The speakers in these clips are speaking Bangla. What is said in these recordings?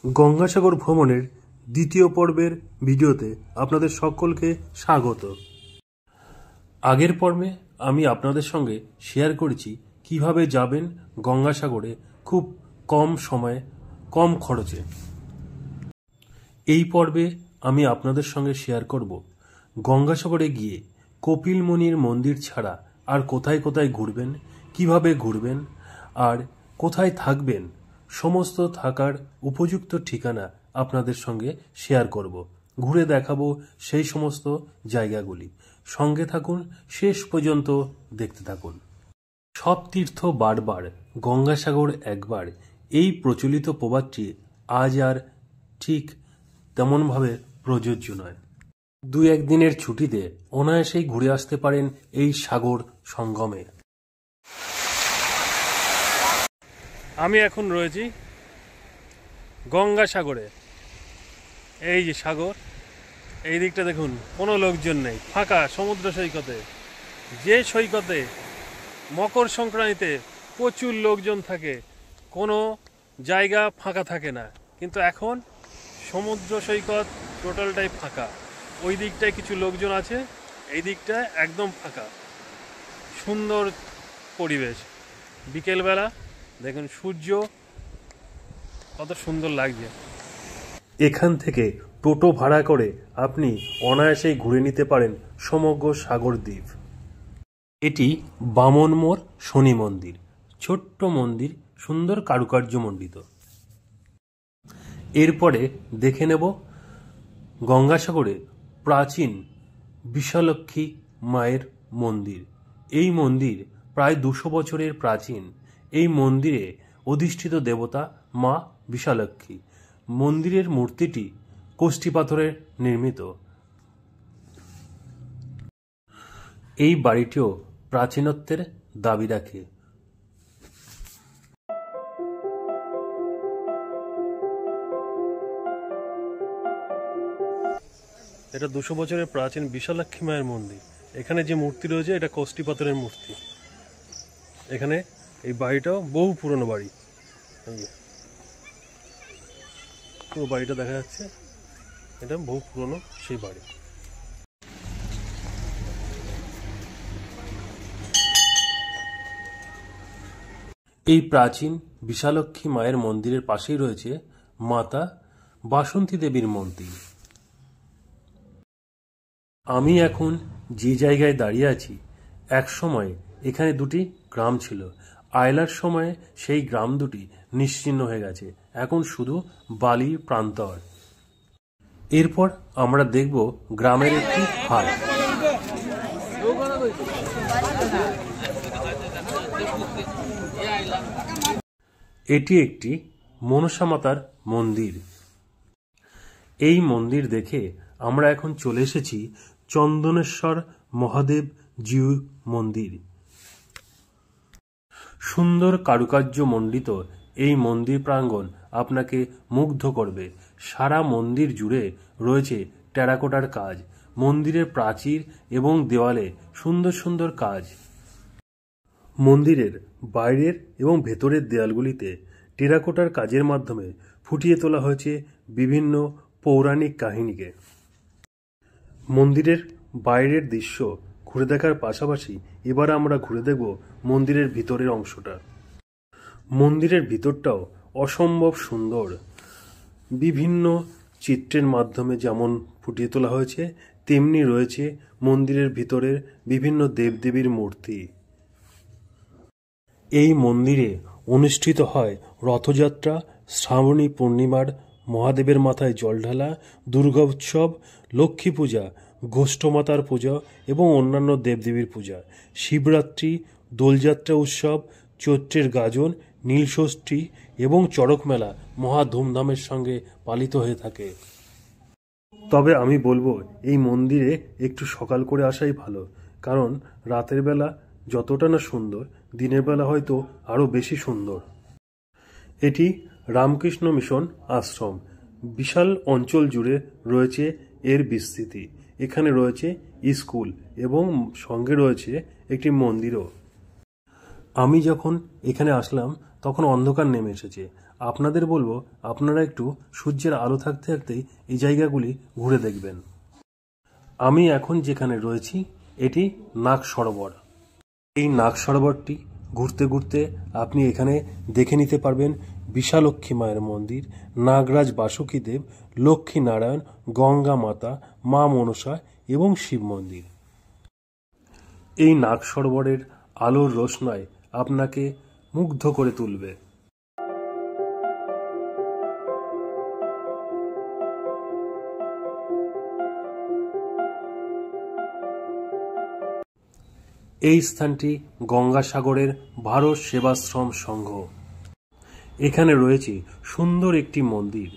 গঙ্গাসাগর ভ্রমণের দ্বিতীয় পর্বের ভিডিওতে আপনাদের সকলকে স্বাগত। আগের পর্বে আমি আপনাদের সঙ্গে শেয়ার করেছি কিভাবে যাবেন গঙ্গাসাগরে খুব কম সময়ে কম খরচে। এই পর্বে আমি আপনাদের সঙ্গে শেয়ার করব গঙ্গাসাগরে গিয়ে কপিলমুনির মন্দির ছাড়া আর কোথায় কোথায় ঘুরবেন, কিভাবে ঘুরবেন আর কোথায় থাকবেন। সমস্ত থাকার উপযুক্ত ঠিকানা আপনাদের সঙ্গে শেয়ার করব, ঘুরে দেখাবো সেই সমস্ত জায়গাগুলি। সঙ্গে থাকুন, শেষ পর্যন্ত দেখতে থাকুন। সব তীর্থ বারবার, গঙ্গাসাগর একবার, এই প্রচলিত প্রবাদটি আজ আর ঠিক তেমনভাবে প্রযোজ্য নয়। দু একদিনের ছুটিতে অনায়াসেই ঘুরে আসতে পারেন এই সাগর সঙ্গমে। আমি এখন রয়েছি গঙ্গাসাগরে। এই যে সাগর, এই দিকটা দেখুন, কোনো লোকজন নেই, ফাঁকা সমুদ্র সৈকতে। যে সৈকতে মকর সংক্রান্তিতে প্রচুর লোকজন থাকে, কোনো জায়গা ফাঁকা থাকে না, কিন্তু এখন সমুদ্র সৈকত টোটালটাই ফাঁকা। ওই দিকটায় কিছু লোকজন আছে, এই দিকটা একদম ফাঁকা। সুন্দর পরিবেশ। বিকেলবেলা দেখুন সূর্য কত সুন্দর লাগছে। এখান থেকে টোটো ভাড়া করে আপনি অনায়াসেই ঘুরে নিতে পারেন সমগ্র সাগর দ্বীপ। এটি বামনমোড় শনি মন্দির, ছোট্ট মন্দির, সুন্দর কারুকার্য মণ্ডিত। এরপরে দেখে নেব গঙ্গাসাগরে প্রাচীন বিশালক্ষী মায়ের মন্দির। এই মন্দির প্রায় 200 বছরের প্রাচীন। এই মন্দিরে অধিষ্ঠিত দেবতা মা বিশালক্ষী। মন্দিরের মূর্তিটি কোষ্ঠী পাথরের নির্মিত। এই বাড়িটিও প্রাচীনত্বের দাবি রাখে। এটা 200 বছরের প্রাচীন বিশালাক্ষী মায়ের মন্দির। এখানে যে মূর্তি রয়েছে এটা কোষ্ঠী পাথরের মূর্তি। এখানে এই বাড়িটাও বহু পুরনো বাড়ি। পুরো বাড়িটা দেখা যাচ্ছে, এটা বহু পুরনো সেই বাড়ি। এই প্রাচীন বিশালক্ষী মায়ের মন্দিরের পাশেই রয়েছে মাতা বাসন্তী দেবীর মন্দির। আমি এখন যে জায়গায় দাঁড়িয়ে আছি, এক সময় এখানে দুটি গ্রাম ছিল। আয়লার সময়ে সেই গ্রাম দুটি নিশ্চিহ্ন হয়ে গেছে, এখন শুধু বালির প্রান্তর। এরপর আমরা দেখব গ্রামের একটি হাট। এটি একটি মনসা মাতার মন্দির। এই মন্দির দেখে আমরা এখন চলে এসেছি চন্দনেশ্বর মহাদেব জিউ মন্দির। সুন্দর কারুকার্য মণ্ডিত এই মন্দির প্রাঙ্গণ আপনাকে মুগ্ধ করবে। সারা মন্দির জুড়ে রয়েছে টেরাকোটার কাজ। মন্দিরের প্রাচীর এবং দেওয়ালে সুন্দর সুন্দর কাজ। মন্দিরের বাইরের এবং ভেতরের দেয়ালগুলিতে টেরাকোটার কাজের মাধ্যমে ফুটিয়ে তোলা হয়েছে বিভিন্ন পৌরাণিক কাহিনীকে। মন্দিরের বাইরের দৃশ্য ঘুরে দেখার পাশাপাশি এবার আমরা ঘুরে দেখব মন্দিরের ভিতরের অংশটা। মন্দিরের ভিতরটাও অসম্ভব সুন্দর। বিভিন্ন চিত্রের মাধ্যমে যেমন ফুটিয়ে তোলা হয়েছে, তেমনি রয়েছে মন্দিরের ভিতরের বিভিন্ন দেবদেবীর মূর্তি। এই মন্দিরে অনুষ্ঠিত হয় রথযাত্রা, শ্রাবণী পূর্ণিমার মহাদেবের মাথায় জল ঢালা, দুর্গা উৎসব, লক্ষ্মী পূজা, গোষ্ঠমাতার পূজা এবং অন্যান্য দেবদেবীর পূজা, শিবরাত্রি, দোলযাত্রা উৎসব, চৈত্রের গাজন, নীলষষ্ঠী এবং চড়ক মেলা মহা ধুমধামের সঙ্গে পালিত হয়ে থাকে। তবে আমি বলবো এই মন্দিরে একটু সকাল করে আসাই ভালো, কারণ রাতের বেলা যতটা না সুন্দর, দিনের বেলা হয়তো আরও বেশি সুন্দর। এটি রামকৃষ্ণ মিশন আশ্রম। বিশাল অঞ্চল জুড়ে রয়েছে এর বিস্তৃতি। এখানে রয়েছে স্কুল এবং সঙ্গে রয়েছে একটি মন্দিরও। আমি যখন এখানে আসলাম তখন অন্ধকার নেমে এসেছে। আপনাদের বলবো আপনারা একটু সূর্যের আলো থাকতে থাকতেই এই জায়গাগুলি ঘুরে দেখবেন। আমি এখন যেখানে রয়েছি এটি নাগ সরোবর। এই নাগ সরোবরটি ঘুরতে ঘুরতে আপনি এখানে দেখে নিতে পারবেন বিশালক্ষী মায়ের মন্দির, নাগরাজ বাসুকীদেব, লক্ষ্মী নারায়ণ, গঙ্গা মাতা, মা মনসা এবং শিব মন্দির। এই নাগ সরোবরের আলোর রোশনায় আপনাকে মুগ্ধ করে তুলবে। এই স্থানটি গঙ্গাসাগরের ভারত সেবাশ্রম সংঘ। এখানে রয়েছে সুন্দর একটি মন্দির।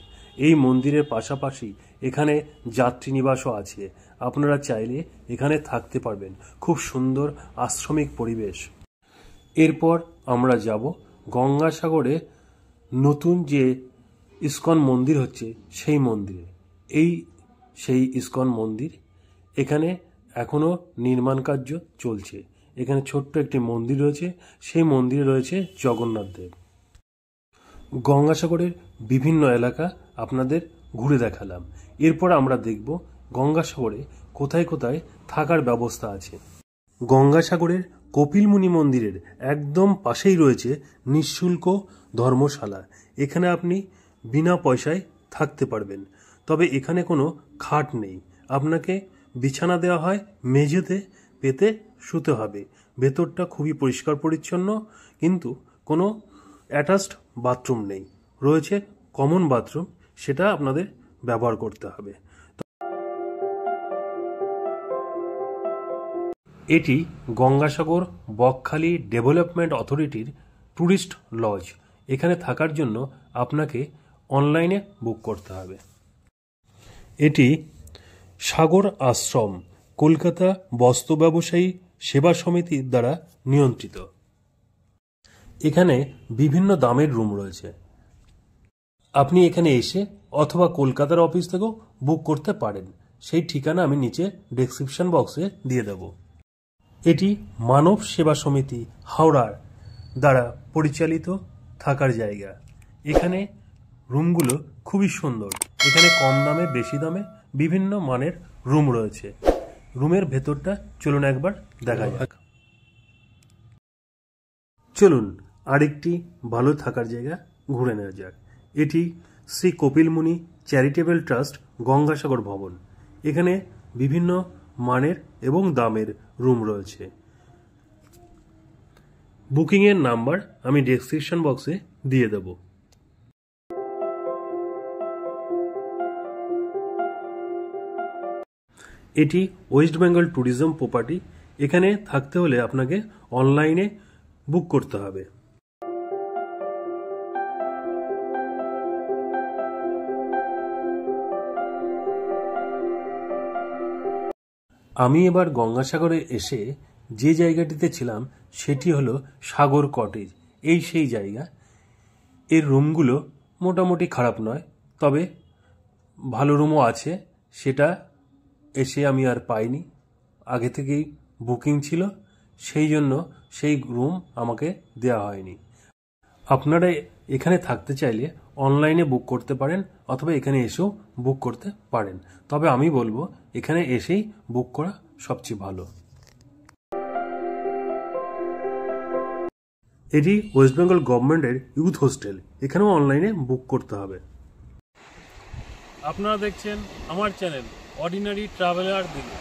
এই মন্দিরের পাশাপাশি এখানে যাত্রী নিবাসও আছে। আপনারা চাইলে এখানে থাকতে পারবেন। খুব সুন্দর আশ্রমিক পরিবেশ। এরপর আমরা যাব গঙ্গাসাগরে নতুন যে ইস্কন মন্দির হচ্ছে সেই মন্দিরে। সেই ইস্কন মন্দির এখানে এখনো নির্মাণ কার্য চলছে। এখানে ছোট্ট একটি মন্দির রয়েছে, সেই মন্দিরে রয়েছে জগন্নাথ দেব। গঙ্গাসাগরের বিভিন্ন এলাকা আপনাদের ঘুরে দেখালাম। এরপর আমরা দেখব গঙ্গাসাগরে কোথায় কোথায় থাকার ব্যবস্থা আছে। গঙ্গাসাগরের কপিলমুনি মন্দিরের একদম পাশেই রয়েছে নিঃশুল্ক ধর্মশালা। এখানে আপনি বিনা পয়সায় থাকতে পারবেন। তবে এখানে কোনো খাট নেই, আপনাকে বিছানা দেওয়া হয়, মেঝেতে পেতে শুতে হবে। ভেতরটা খুবই পরিষ্কার পরিচ্ছন্ন, কিন্তু কোনো অ্যাটাচড বাথরুম নেই। রয়েছে কমন বাথরুম, সেটা আপনাদের ব্যবহার করতে হবে। এটি গঙ্গাসাগর বকখালি ডেভেলপমেন্ট অথরিটির ট্যুরিস্ট লজ। এখানে থাকার জন্য আপনাকে অনলাইনে বুক করতে হবে। এটি সাগর আশ্রম কলকাতা বস্ত্র ব্যবসায়ী সেবা সমিতির দ্বারা নিয়ন্ত্রিত। এখানে বিভিন্ন দামের রুম রয়েছে। আপনি এখানে এসে অথবা কলকাতার অফিস থেকেও বুক করতে পারেন। সেই ঠিকানা আমি নিচে ডেসক্রিপশন বক্সে দিয়ে দেব। এটি মানব সেবা সমিতি হাওড়ার দ্বারা পরিচালিত থাকার জায়গা। এখানে রুমগুলো খুবই সুন্দর। এখানে কম দামে বেশি দামে বিভিন্ন মানের রুম রয়েছে। রুমের ভেতরটা চলুন একবার দেখা যাক। চলুন আরেকটি ভালো থাকার জায়গা ঘুরে নেওয়া যাক। এটি শ্রী কপিলমুনি চ্যারিটেবল ট্রাস্ট গঙ্গাসাগর ভবন। এখানে বিভিন্ন মানের এবং দামের রুম রয়েছে। বুকিংয়ের নাম্বার আমি ডেসক্রিপশন বক্সে দিয়ে দেব। এটি ওয়েস্ট বেঙ্গল ট্যুরিজম প্রপার্টি। এখানে থাকতে হলে আপনাকে অনলাইনে বুক করতে হবে। আমি এবার গঙ্গাসাগরে এসে যে জায়গাটিতে ছিলাম সেটি হলো সাগর কটেজ। এই সেই জায়গা। এর রুমগুলো মোটামুটি খারাপ নয়, তবে ভালো রুমও আছে। সেটা এসে আমি আর পাইনি, আগে থেকেই বুকিং ছিল, সেই জন্য সেই রুম আমাকে দেওয়া হয়নি। আপনারা এখানে থাকতে চাইলে অনলাইনে বুক করতে পারেন অথবা এখানে এসেও বুক করতে পারেন। তবে আমি বলবো এখানে এসেই বুক করা সবচেয়ে ভালো। এটি ওয়েস্ট বেঙ্গল গভর্নমেন্টের ইউথ হোস্টেল। এখানেও অনলাইনে বুক করতে হবে। আপনারা দেখছেন আমার চ্যানেল অর্ডিনারি ট্রাভেলার দিল্লি।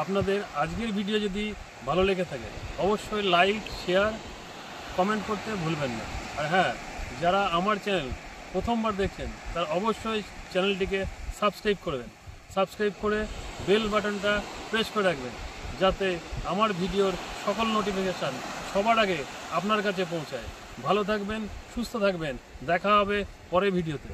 আপনাদের আজকের ভিডিও যদি ভালো লেগে থাকে অবশ্যই লাইক, শেয়ার, কমেন্ট করতে ভুলবেন না। আর হ্যাঁ, যারা আমার চ্যানেল প্রথমবার দেখছেন তারা অবশ্যই চ্যানেলটিকে সাবস্ক্রাইব করবেন। সাবস্ক্রাইব করে বেল বাটনটা প্রেস করে রাখবেন, যাতে আমার ভিডিওর সকল নোটিফিকেশান সবার আগে আপনার কাছে পৌঁছায়। ভালো থাকবেন, সুস্থ থাকবেন। দেখা হবে পরের ভিডিওতে।